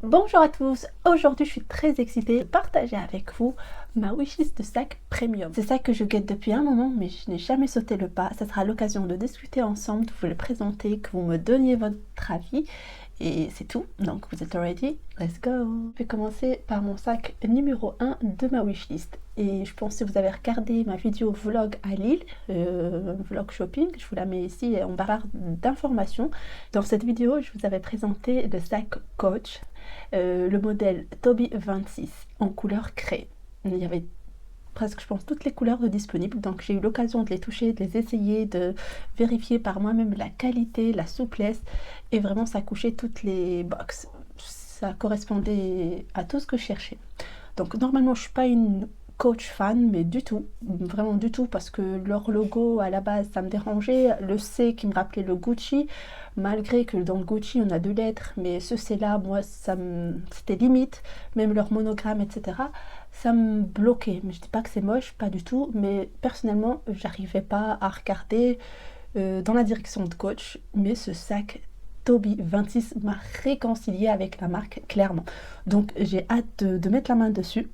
Bonjour à tous, aujourd'hui je suis très excitée de partager avec vous ma wishlist de sacs premium. C'est ça que je guette depuis un moment mais je n'ai jamais sauté le pas. Ça sera l'occasion de discuter ensemble, de vous le présenter, que vous me donniez votre avis et c'est tout. Donc vous êtes ready? Let's go! Je vais commencer par mon sac numéro 1 de ma wishlist. Et je pense que si vous avez regardé ma vidéo vlog à Lille, vlog shopping, je vous la mets ici en barre d'informations. Dans cette vidéo, je vous avais présenté le sac Coach. Le modèle Toby 26 en couleur craie. Il y avait presque, je pense, toutes les couleurs de disponibles, donc j'ai eu l'occasion de les toucher, de les essayer, de vérifier par moi-même la qualité, la souplesse, et vraiment ça couchait toutes les boxes. Ça correspondait à tout ce que je cherchais. Donc normalement je suis pas une Coach fan, mais du tout, vraiment du tout, parce que leur logo à la base ça me dérangeait, le C qui me rappelait le Gucci, malgré que dans le Gucci on a 2 lettres, mais ce C là, moi c'était limite, même leur monogramme etc, ça me bloquait. Mais je dis pas que c'est moche, pas du tout, mais personnellement j'arrivais pas à regarder dans la direction de Coach, mais ce sac Toby 26 m'a réconcilié avec la marque clairement, donc j'ai hâte de mettre la main dessus.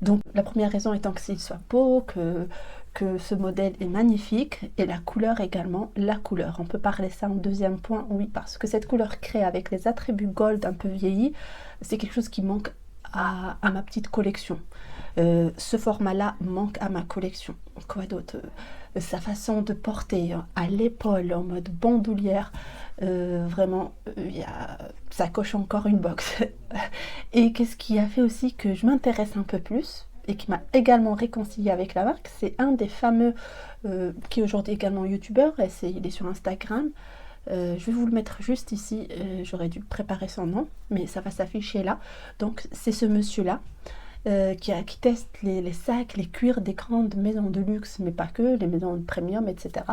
Donc la première raison étant que s'il soit beau, que ce modèle est magnifique, et la couleur également, la couleur. On peut parler ça en deuxième point, oui, parce que cette couleur craie avec les attributs gold un peu vieillis, c'est quelque chose qui manque à ma petite collection. Ce format-là manque à ma collection. Quoi d'autre? Sa façon de porter à l'épaule en mode bandoulière, vraiment, ça coche encore une box. Et qu'est-ce qui a fait aussi que je m'intéresse un peu plus et qui m'a également réconcilié avec la marque, c'est un des fameux qui est aujourd'hui également youtubeur, il est sur Instagram. Je vais vous le mettre juste ici, j'aurais dû préparer son nom, mais ça va s'afficher là. Donc c'est ce monsieur là qui teste les sacs, les cuirs des grandes maisons de luxe, mais pas que, les maisons de premium, etc.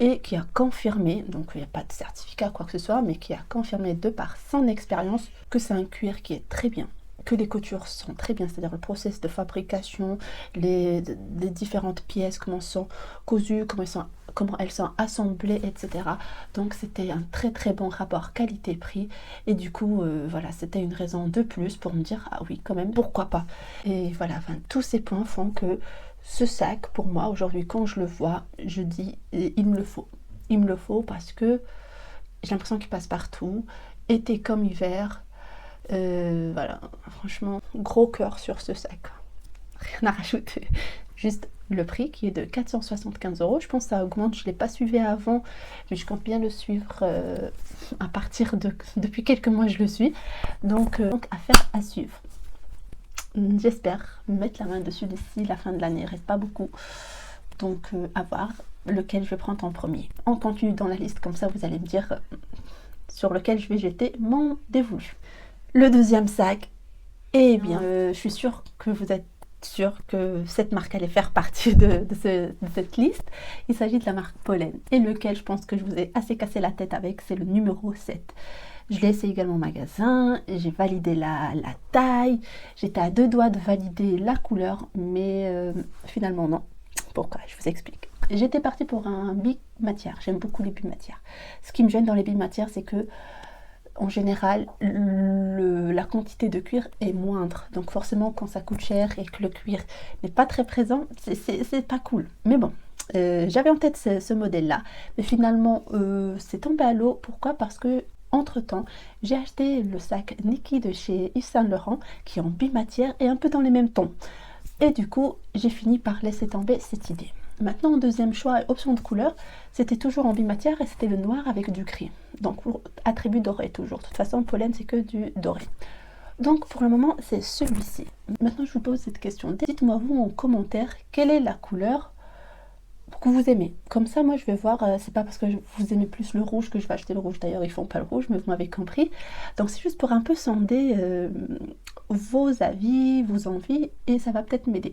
Et qui a confirmé, donc il n'y a pas de certificat quoi que ce soit, mais qui a confirmé de par son expérience que c'est un cuir qui est très bien, que les coutures sont très bien, c'est-à-dire le process de fabrication, les différentes pièces, comment elles sont cousues, comment elles sont assemblées, etc. Donc c'était un très très bon rapport qualité-prix, et du coup voilà, c'était une raison de plus pour me dire ah oui quand même, pourquoi pas. Et voilà, enfin, tous ces points font que ce sac, pour moi aujourd'hui, quand je le vois, je dis il me le faut. Il me le faut parce que j'ai l'impression qu'il passe partout, été comme hiver. Voilà, franchement, gros cœur sur ce sac. Rien à rajouter. Juste le prix qui est de 475 €. Je pense que ça augmente, je ne l'ai pas suivi avant, mais je compte bien le suivre à partir de... Depuis quelques mois, je le suis. Donc affaire à suivre. J'espère mettre la main dessus d'ici la fin de l'année. Il ne reste pas beaucoup. Donc à voir lequel je vais prendre en premier. On continue dans la liste, comme ça vous allez me dire sur lequel je vais jeter mon dévolu. Le deuxième sac, eh bien, je suis sûre que vous êtes sûr que cette marque allait faire partie de cette liste. Il s'agit de la marque Pollen, et lequel je pense que je vous ai assez cassé la tête avec, c'est le numéro 7. Je l'ai essayé également au magasin, j'ai validé la taille, j'étais à 2 doigts de valider la couleur, mais finalement non. Pourquoi? Je vous explique. J'étais partie pour un bimatière, j'aime beaucoup les bimatières. Ce qui me gêne dans les bimatières, c'est que en général, la quantité de cuir est moindre. Donc forcément, quand ça coûte cher et que le cuir n'est pas très présent, c'est pas cool. Mais bon, j'avais en tête ce modèle-là. Mais finalement, c'est tombé à l'eau. Pourquoi? Parce que entre-temps, j'ai acheté le sac Niki de chez Yves Saint Laurent, qui est en bimatière et un peu dans les mêmes tons. Et du coup, j'ai fini par laisser tomber cette idée. Maintenant, en deuxième choix, option de couleur, c'était toujours en bimatière et c'était le noir avec du gris. Donc, attribut doré toujours. De toute façon, Pollen, c'est que du doré. Donc, pour le moment, c'est celui-ci. Maintenant, je vous pose cette question. Dites-moi, vous, en commentaire, quelle est la couleur que vous aimez. Comme ça, moi, je vais voir. C'est pas parce que vous aimez plus le rouge que je vais acheter le rouge. D'ailleurs, ils font pas le rouge, mais vous m'avez compris. Donc, c'est juste pour un peu sonder vos avis, vos envies, et ça va peut-être m'aider.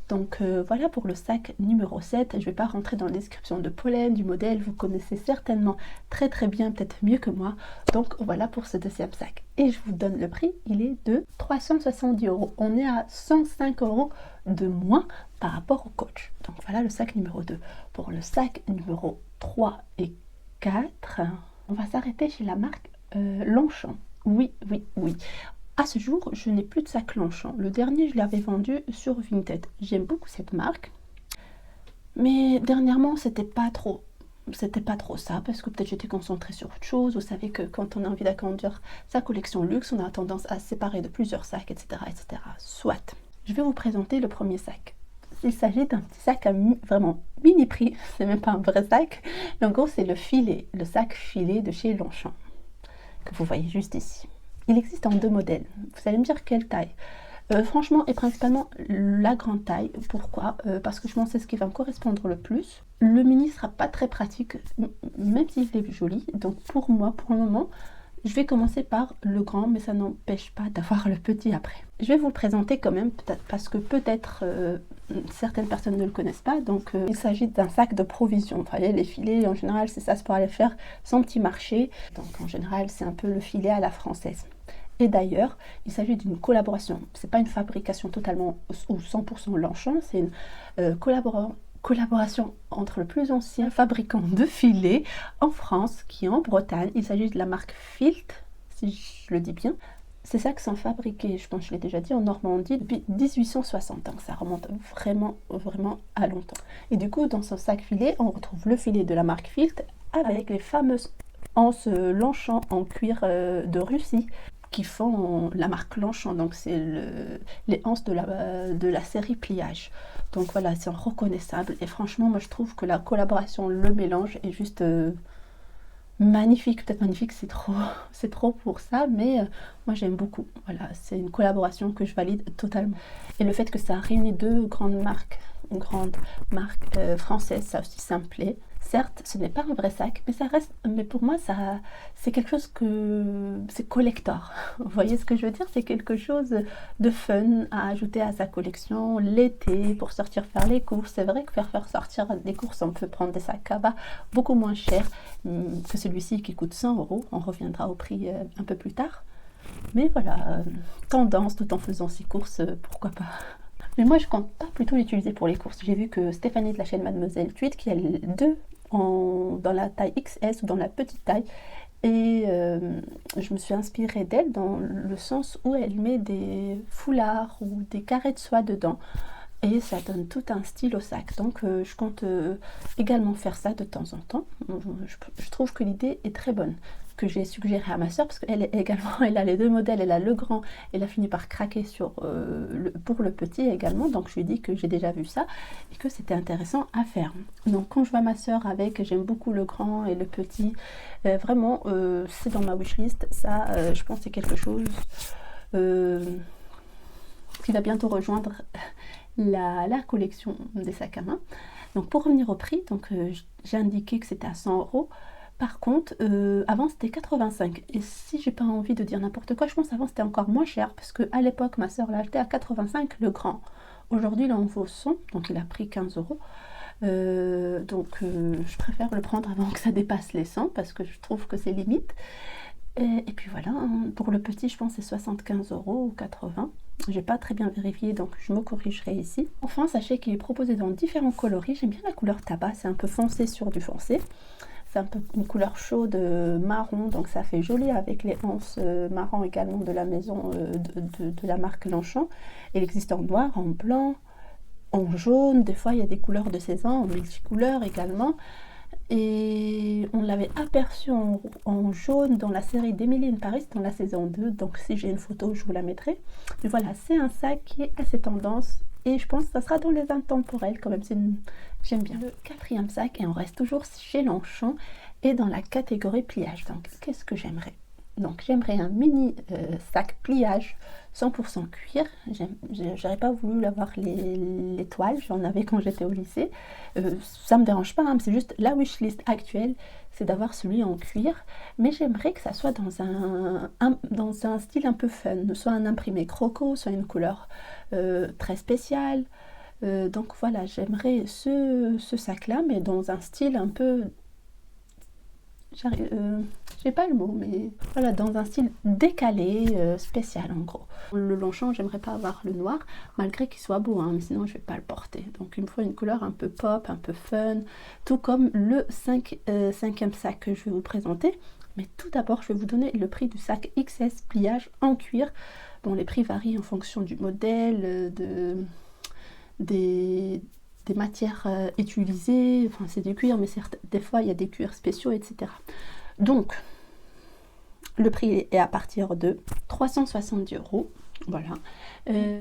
Donc voilà pour le sac numéro 7. Je ne vais pas rentrer dans la description de Pollen, du modèle, vous connaissez certainement très très bien, peut-être mieux que moi. Donc voilà pour ce deuxième sac. Et je vous donne le prix, il est de 370 €. On est à 105 € de moins par rapport au Coach. Donc voilà le sac numéro 2. Pour le sac numéro 3 et 4, on va s'arrêter chez la marque Longchamp. Oui, oui, oui. À ce jour, je n'ai plus de sac Longchamp. Le dernier, je l'avais vendu sur Vinted. J'aime beaucoup cette marque. Mais dernièrement, c'était pas trop ça, parce que peut-être j'étais concentrée sur autre chose. Vous savez que quand on a envie d'agrandir sa collection luxe, on a tendance à se séparer de plusieurs sacs, etc., etc. Soit. Je vais vous présenter le premier sac. Il s'agit d'un petit sac à vraiment mini prix, c'est même pas un vrai sac. En gros, c'est le filet, le sac filet de chez Longchamp, que vous voyez juste ici. Il existe en 2 modèles. Vous allez me dire quelle taille. Franchement, et principalement la grande taille. Pourquoi? Parce que je pense que c'est ce qui va me correspondre le plus. Le mini sera pas très pratique, même s'il est joli. Donc pour moi, pour le moment, je vais commencer par le grand, mais ça n'empêche pas d'avoir le petit après. Je vais vous le présenter quand même, peut-être parce que certaines personnes ne le connaissent pas. Donc il s'agit d'un sac de provision. Vous voyez, les filets, en général, c'est ça, c'est pour aller faire son petit marché. Donc en général, c'est un peu le filet à la française. Et d'ailleurs, il s'agit d'une collaboration. C'est pas une fabrication totalement ou 100% Longchamp, c'est une collaboration entre le plus ancien fabricant de filets en France, qui est en Bretagne. Il s'agit de la marque Filt, si je le dis bien. Ces sacs sont fabriqués, je pense que je l'ai déjà dit, en Normandie depuis 1860. Donc ça remonte vraiment, vraiment à longtemps. Et du coup, dans ce sac filet, on retrouve le filet de la marque Filt avec les fameuses anses Longchamp en cuir de Russie, qui font la marque Longchamp, donc c'est les anses de la série pliage. Donc voilà, c'est reconnaissable et franchement moi je trouve que la collaboration, le mélange est juste magnifique. Peut-être magnifique, c'est trop pour ça, mais moi j'aime beaucoup. Voilà, c'est une collaboration que je valide totalement. Et le fait que ça a réuni 2 grandes marques, une grande marque française, ça aussi ça me plaît. Certes, ce n'est pas un vrai sac, mais ça reste. Mais pour moi, c'est quelque chose c'est collector. Vous voyez ce que je veux dire? C'est quelque chose de fun à ajouter à sa collection l'été pour sortir faire les courses. C'est vrai que faire sortir des courses, on peut prendre des sacs Kaba beaucoup moins chers que celui-ci qui coûte 100 €. On reviendra au prix un peu plus tard. Mais voilà, tendance tout en faisant ses courses, pourquoi pas. Mais moi, je compte pas plutôt l'utiliser pour les courses. J'ai vu que Stéphanie de la chaîne Mademoiselle Tweet, qui a les 2 dans la taille XS ou dans la petite taille, et je me suis inspirée d'elle dans le sens où elle met des foulards ou des carrés de soie dedans. Et ça donne tout un style au sac. Donc je compte également faire ça de temps en temps. Je trouve que l'idée est très bonne, que j'ai suggéré à ma soeur, parce qu'elle également, elle a les 2 modèles, elle a le grand, elle a fini par craquer pour le petit également. Donc je lui ai dit que j'ai déjà vu ça et que c'était intéressant à faire. Donc quand je vois ma soeur avec, j'aime beaucoup le grand et le petit. Vraiment, c'est dans ma wishlist. Ça, je pense que c'est quelque chose qui va bientôt rejoindre la collection des sacs à main. Donc pour revenir au prix, j'ai indiqué que c'était à 100 €. Par contre, avant c'était 85. Et si j'ai pas envie de dire n'importe quoi, je pense qu'avant c'était encore moins cher, parce qu'à l'époque ma soeur l'a acheté à 85 le grand. Aujourd'hui il en vaut 100, donc il a pris 15 €. Je préfère le prendre avant que ça dépasse les 100, parce que je trouve que c'est limite. Et puis voilà, pour le petit, je pense que c'est 75 € ou 80. J'ai pas très bien vérifié, donc je me corrigerai ici. Enfin, sachez qu'il est proposé dans différents coloris. J'aime bien la couleur tabac, c'est un peu foncé sur du foncé. C'est un peu une couleur chaude marron, donc ça fait joli avec les anses marron également de la maison de la marque Longchamp. Il existe en noir, en blanc, en jaune. Des fois, il y a des couleurs de saison, en multicouleurs également. Et on l'avait aperçu en jaune dans la série d'Emily in Paris, dans la saison 2. Donc si j'ai une photo, je vous la mettrai. Mais voilà, c'est un sac qui est assez tendance. Et je pense que ça sera dans les intemporels quand même. J'aime bien. Le 4e sac, et on reste toujours chez Longchamp, et dans la catégorie pliage. Donc qu'est-ce que j'aimerais? Donc j'aimerais un mini sac pliage 100% cuir. J'aurais pas voulu avoir les toiles, j'en avais quand j'étais au lycée. Ça me dérange pas, hein, c'est juste la wishlist actuelle, c'est d'avoir celui en cuir. Mais j'aimerais que ça soit dans un style un peu fun, soit un imprimé croco, soit une couleur très spéciale. Donc voilà, j'aimerais ce sac-là, mais dans un style un peu... j'ai pas le mot, mais voilà, dans un style décalé, spécial en gros. Le Longchamp, j'aimerais pas avoir le noir, malgré qu'il soit beau, hein, mais sinon je vais pas le porter. Donc il me faut une couleur un peu pop, un peu fun, tout comme le 5e sac que je vais vous présenter. Mais tout d'abord, je vais vous donner le prix du sac XS pliage en cuir. Bon, les prix varient en fonction du modèle, des matières utilisées. Enfin, c'est du cuir, mais certes, des fois, il y a des cuirs spéciaux, etc. Donc, le prix est à partir de 370 €. Voilà.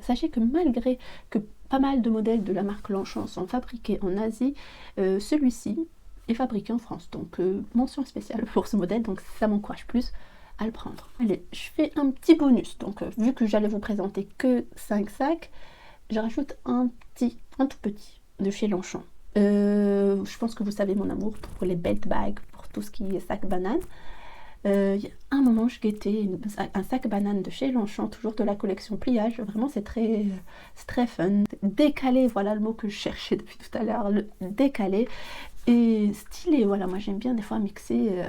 Sachez que malgré que pas mal de modèles de la marque Longchamp sont fabriqués en Asie, celui-ci est fabriqué en France. Donc, mention spéciale pour ce modèle, donc ça m'encourage plus à le prendre. Allez, je fais un petit bonus. Donc, vu que j'allais vous présenter que 5 sacs, je rajoute un tout petit de chez Longchamp. Je pense que vous savez mon amour pour les belt bags, pour tout ce qui est sac banane. Il y a un moment, je guettais un sac banane de chez Longchamp, toujours de la collection pliage. Vraiment, c'est très fun. Décalé, voilà le mot que je cherchais depuis tout à l'heure, le décalé. Et stylé, voilà, moi j'aime bien des fois mixer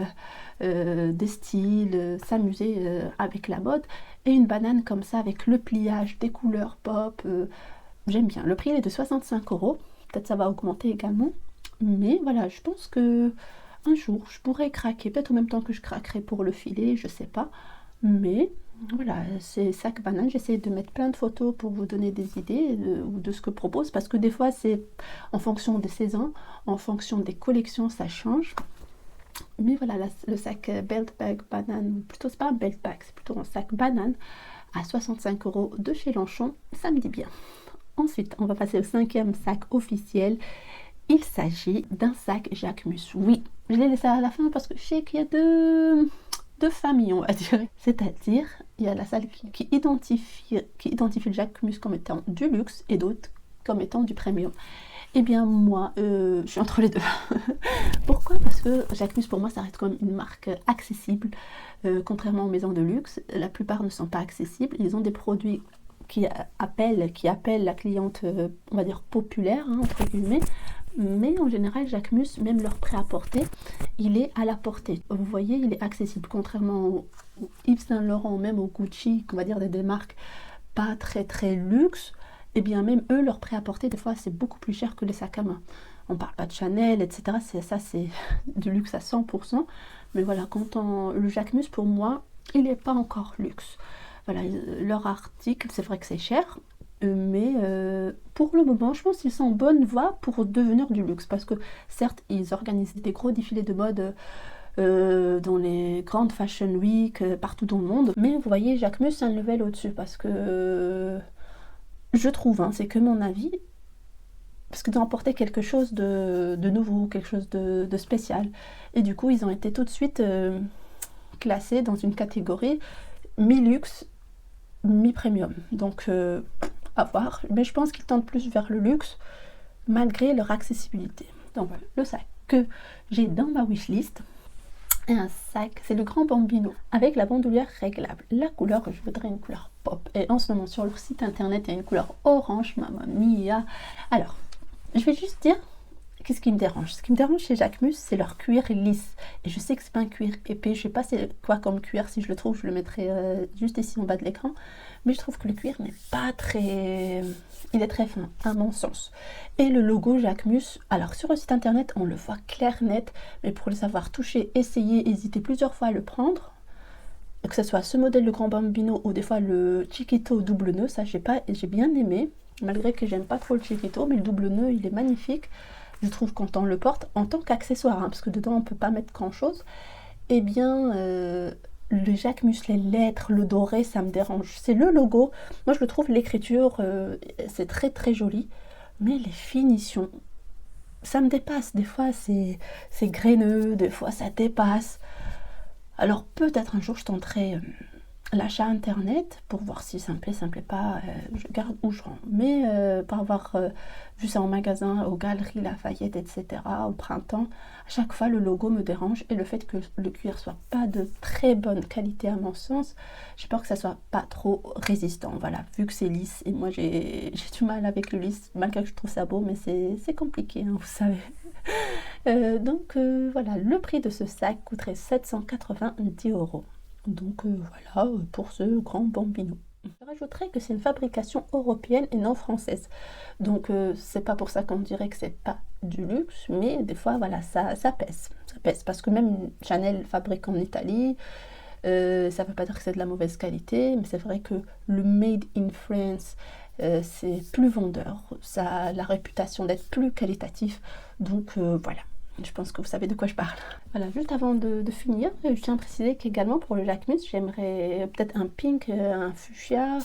des styles, s'amuser avec la mode. Et une banane comme ça, avec le pliage, des couleurs pop, j'aime bien. Le prix il est de 65 €, peut-être ça va augmenter également. Mais voilà, je pense que un jour, je pourrais craquer, peut-être en même temps que je craquerai pour le filet, je sais pas. Mais voilà, ces sacs bananes, j'essaie de mettre plein de photos pour vous donner des idées ou de ce que propose, parce que des fois, c'est en fonction des saisons, en fonction des collections, ça change. Mais voilà, le sac belt bag banane, plutôt c'est pas un belt bag, c'est plutôt un sac banane à 65 € de chez Longchamp, ça me dit bien. Ensuite, on va passer au 5e sac officiel. Il s'agit d'un sac Jacquemus. Oui, je l'ai laissé à la fin parce que je sais qu'il y a deux familles, on va dire. C'est-à-dire, il y a la salle qui identifie le Jacquemus comme étant du luxe et d'autres comme étant du premium. Eh bien, moi, je suis entre les deux. Pourquoi? Parce que Jacquemus, pour moi, ça reste comme une marque accessible. Contrairement aux maisons de luxe, la plupart ne sont pas accessibles. Ils ont des produits qui appellent la cliente, on va dire, populaire, hein, entre guillemets. Mais en général, Jacquemus, même leur prêt-à-porter, il est à la portée. Vous voyez, il est accessible, contrairement au Yves Saint Laurent, même au Gucci, on va dire des marques pas très très luxe. Et bien même eux, leur prêt-à-porter, des fois, c'est beaucoup plus cher que les sacs à main. On parle pas de Chanel, etc. C'est du luxe à 100%. Mais voilà, le Jacquemus, pour moi, il n'est pas encore luxe. Voilà, leur article, c'est vrai que c'est cher. Mais pour le moment, je pense qu'ils sont en bonne voie pour devenir du luxe. Parce que certes, ils organisent des gros défilés de mode dans les grandes Fashion Week partout dans le monde. Mais vous voyez, Jacquemus, c'est un level au-dessus. Parce que je trouve, hein, c'est que mon avis, parce qu'ils ont apporté quelque chose de nouveau, quelque chose de spécial. Et du coup, ils ont été tout de suite classés dans une catégorie mi-luxe, mi-premium. Donc, à voir. Mais je pense qu'ils tendent plus vers le luxe, malgré leur accessibilité. Donc voilà, le sac que j'ai dans ma wishlist est un sac, c'est le Grand Bambino, avec la bandoulière réglable. La couleur, je voudrais une couleur pop. Et en ce moment, sur leur site internet, il y a une couleur orange, mamma mia. Alors, je vais juste dire qu'est-ce qui me dérange. Ce qui me dérange chez Jacquemus, c'est leur cuir lisse. Et je sais que c'est pas un cuir épais. Je sais pas c'est quoi comme cuir. Si je le trouve, je le mettrai juste ici en bas de l'écran. Mais je trouve que le cuir n'est pas très... Il est très fin, à mon sens. Et le logo Jacquemus, alors sur le site internet, on le voit clair, net. Mais pour le savoir toucher, essayer, hésiter plusieurs fois à le prendre, que ce soit ce modèle, le Grand Bambino, ou des fois le Chiquito double nœud, ça j'ai bien aimé. Malgré que j'aime pas trop le Chiquito, mais le double nœud, il est magnifique. Je trouve quand on le porte en tant qu'accessoire, hein, parce que dedans on peut pas mettre grand chose, eh bien le Jacquemus, les lettres, le doré, ça me dérange. C'est le logo, moi je le trouve, l'écriture, c'est très très joli, mais les finitions, ça me dépasse. Des fois c'est graineux, des fois ça dépasse. Alors peut-être un jour je tenterai l'achat internet pour voir si ça me plaît pas, je garde ou je rends. Mais pour avoir vu ça en magasin, aux Galeries Lafayette, etc., au printemps, à chaque fois le logo me dérange, et le fait que le cuir soit pas de très bonne qualité à mon sens, j'ai peur que ça soit pas trop résistant. Voilà, vu que c'est lisse, et moi j'ai du mal avec le lisse, malgré que je trouve ça beau, mais c'est compliqué, hein, vous savez. Donc voilà, le prix de ce sac coûterait 790 €. Donc voilà pour ce Grand Bambino. Je rajouterais que c'est une fabrication européenne et non française. Donc c'est pas pour ça qu'on dirait que c'est pas du luxe, mais des fois voilà, ça pèse. Ça pèse parce que même Chanel fabrique en Italie, Ça ne veut pas dire que c'est de la mauvaise qualité, mais c'est vrai que le Made in France, c'est plus vendeur. Ça a la réputation d'être plus qualitatif. Donc voilà. Je pense que vous savez de quoi je parle. Voilà, juste avant de finir, je tiens à préciser qu'également pour le Jacquemus, j'aimerais peut-être un pink, un fuchsia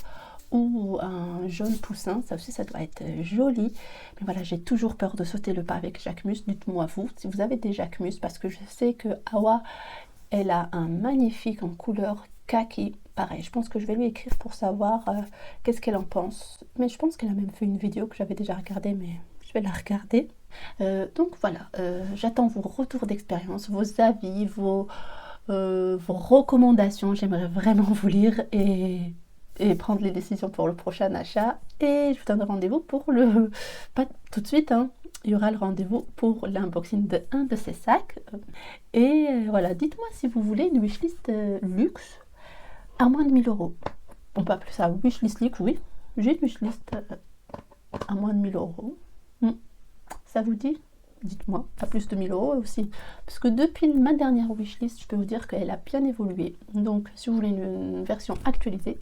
ou un jaune poussin. Ça aussi, ça doit être joli. Mais voilà, j'ai toujours peur de sauter le pas avec Jacquemus. Dites-moi vous, si vous avez des Jacquemus, parce que je sais que Awa, elle a un magnifique en couleur kaki. Pareil, je pense que je vais lui écrire pour savoir qu'est-ce qu'elle en pense. Mais je pense qu'elle a même fait une vidéo que j'avais déjà regardée, mais je vais la regarder. Donc voilà, j'attends vos retours d'expérience, vos avis, vos recommandations. J'aimerais vraiment vous lire et prendre les décisions pour le prochain achat. Et je vous donne rendez-vous pour le... Pas tout de suite, hein. Il y aura le rendez-vous pour l'unboxing de un de ces sacs. Et voilà, dites-moi si vous voulez une wishlist luxe à moins de 1000 €. On peut appeler ça wishlist luxe, oui. J'ai une wishlist à moins de 1000 €. Ça vous dit? Dites-moi, pas plus de 1000 € aussi. Parce que depuis ma dernière wishlist, je peux vous dire qu'elle a bien évolué. Donc, si vous voulez une version actualisée,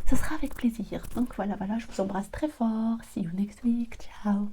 ça sera avec plaisir. Donc voilà, je vous embrasse très fort. See you next week. Ciao.